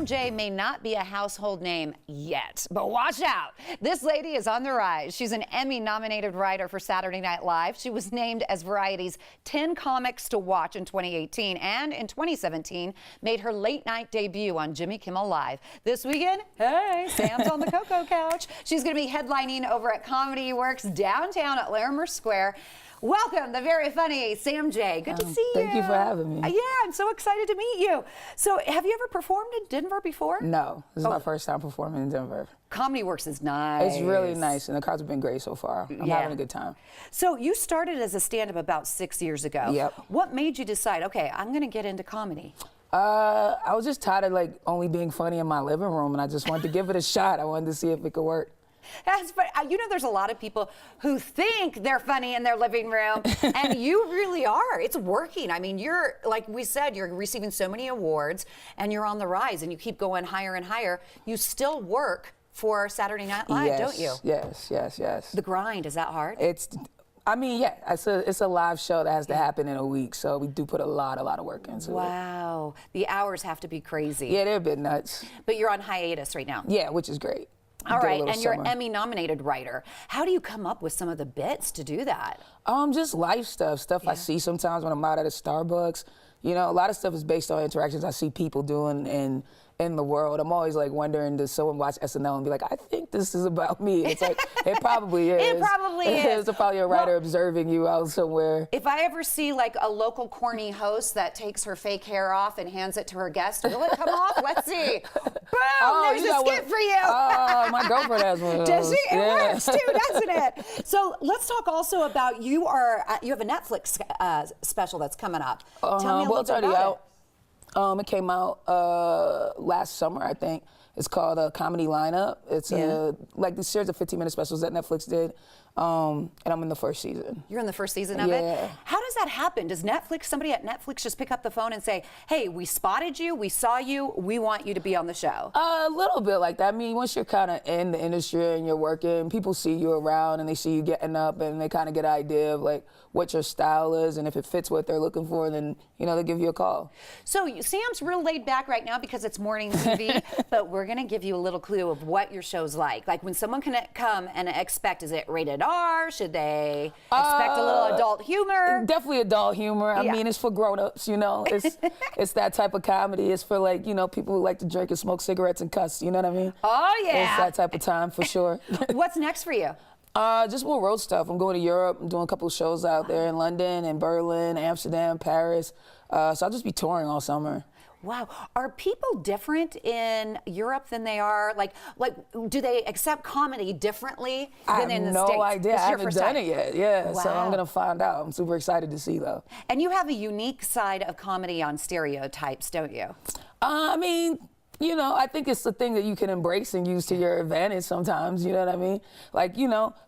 J may not be a household name yet, but watch out. This lady is on the rise. She's an Emmy-nominated writer for Saturday Night Live. She was named as Variety's 10 Comics to Watch in 2018, and in 2017 made her late-night debut on Jimmy Kimmel Live. This weekend, hey, Sam's on the Cocoa Couch. She's going to be headlining over at Comedy Works downtown at Larimer Square. Welcome, the very funny Sam J. Good to see you. Thank you for having me. Yeah, I'm so excited to meet you. So, have you ever performed in Denver before? No, this is my first time performing in Denver. Comedy Works is nice. It's really nice, and the crowds have been great so far. I'm having a good time. So, you started as a stand-up about 6 years ago. Yep. What made you decide, okay, I'm going to get into comedy? I was just tired of only being funny in my living room, and I just wanted to give it a shot. I wanted to see if it could work. That's funny. You know, there's a lot of people who think they're funny in their living room, and you really are. It's working. I mean, you're, like we said, you're receiving so many awards, and you're on the rise, and you keep going higher and higher. You still work for Saturday Night Live, don't you? Yes, yes, yes. The grind, is that hard? I mean, yeah, it's a live show that has to happen in a week, so we do put a lot of work into it. Wow. The hours have to be crazy. Yeah, they're a bit nuts. But you're on hiatus right now. Yeah, which is great. All right, and you're an Emmy-nominated writer. How do you come up with some of the bits to do that? Just life stuff I see sometimes when I'm out at a Starbucks. You know, a lot of stuff is based on interactions I see people doing in the world. I'm always wondering, does someone watch SNL and be like, I think this is about me? It's like, it probably is. It probably is. It's probably a writer observing you out somewhere. If I ever see a local corny host that takes her fake hair off and hands it to her guest, will it come off? Let's see. Boom, there's a skit for you. Oh, my girlfriend has one of those. Does she? It works too, doesn't it? So let's talk also about you have a Netflix special that's coming up. Tell me a little bit about it. It came out last summer, I think. It's called a Comedy Lineup. It's this series of 15-minute specials that Netflix did, and I'm in the first season. You're in the first season of it? How does that happen? Does somebody at Netflix just pick up the phone and say, hey, we spotted you, we saw you, we want you to be on the show? A little bit like that. I mean, once you're kind of in the industry and you're working, people see you around and they see you getting up and they kind of get an idea of what your style is, and if it fits what they're looking for, then they'll give you a call. So Sam's real laid back right now because it's morning TV, but we're gonna give you a little clue of what your show's like. Like when someone can come and expect, is it rated R? Should they expect a little adult humor? Definitely adult humor. I mean, it's for grown-ups, It's that type of comedy. It's for people who like to drink and smoke cigarettes and cuss, you know what I mean? Oh yeah. It's that type of time for sure. What's next for you? Just more road stuff. I'm going to Europe. I'm doing a couple of shows out there in London and Berlin, Amsterdam, Paris. So I'll just be touring all summer. Wow. Are people different in Europe than they are? Do they accept comedy differently than in the States? I have no idea. I haven't done it yet. Yeah, wow. So I'm going to find out. I'm super excited to see, though. And you have a unique side of comedy on stereotypes, don't you? I mean, I think it's the thing that you can embrace and use to your advantage sometimes, you know what I mean?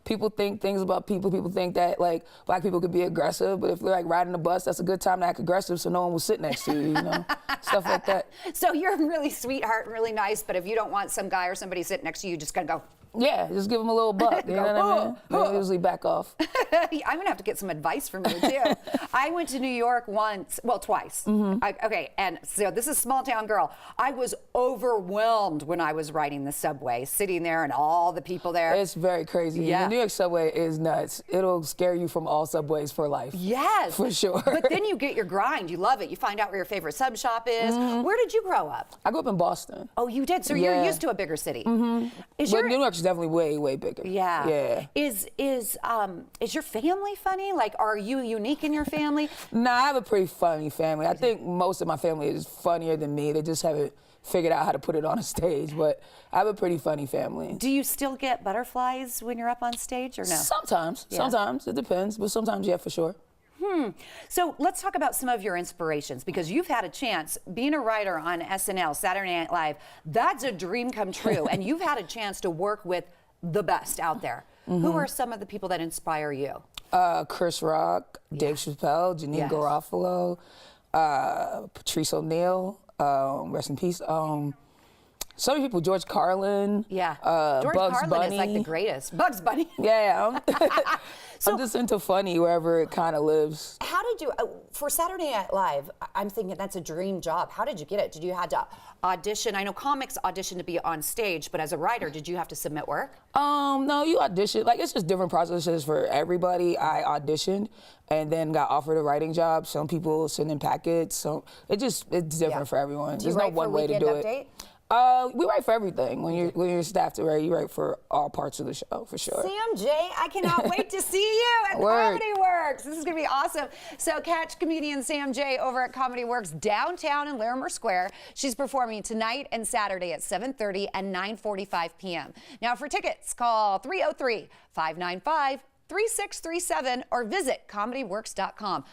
People think things about people. People think that, black people could be aggressive, but if they're, riding a bus, that's a good time to act aggressive so no one will sit next to you, Stuff like that. So you're really sweetheart and really nice, but if you don't want some guy or somebody sitting next to you, just gotta go. Yeah, just give them a little buck, you know what I mean? They usually back off. I'm gonna have to get some advice from you too. I went to New York twice. And so this is small town girl. I was overwhelmed when I was riding the subway, sitting there and all the people there. It's very crazy. Yeah. The New York subway is nuts. It'll scare you from all subways for life. Yes. For sure. But then you get your grind. You love it. You find out where your favorite sub shop is. Where did you grow up? I grew up in Boston. Oh, you did? So you're used to a bigger city. But New York's definitely way bigger. Yeah. Yeah. Is your family funny? Are you unique in your family? Nah, I have a pretty funny family. I think most of my family is funnier than me. They just haven't figured out how to put it on a stage, but I have a pretty funny family. Do you still get butterflies when you're up on stage or no? Sometimes. Yeah. Sometimes. It depends, but sometimes, yeah, for sure. So let's talk about some of your inspirations, because you've had a chance being a writer on SNL, Saturday Night Live. That's a dream come true, and you've had a chance to work with the best out there. Who are some of the people that inspire you? Chris Rock, Dave Chappelle, Janine Garofalo, Patrice O'Neal, rest in peace. So many people, George Carlin. Yeah, Bugs Carlin Bunny. is the greatest. Bugs Bunny. Yeah. So I'm just into funny wherever it kind of lives. how did you, for Saturday Night Live, I'm thinking that's a dream job. How did you get it? Did you have to audition? I know comics audition to be on stage, but as a writer, did you have to submit work? No, you audition. Like, it's just different processes for everybody. I auditioned and then got offered a writing job. Some people send in packets. So it's different for everyone. There's no one way to do it. We write for everything. When you're staffed to write, you write for all parts of the show, for sure. CMJ, I cannot wait to see you at Comedy Works. This is going to be awesome. So catch comedian CMJ over at Comedy Works downtown in Larimer Square. She's performing tonight and Saturday at 7:30 and 9:45 p.m. Now for tickets, call 303-595-3637 or visit comedyworks.com.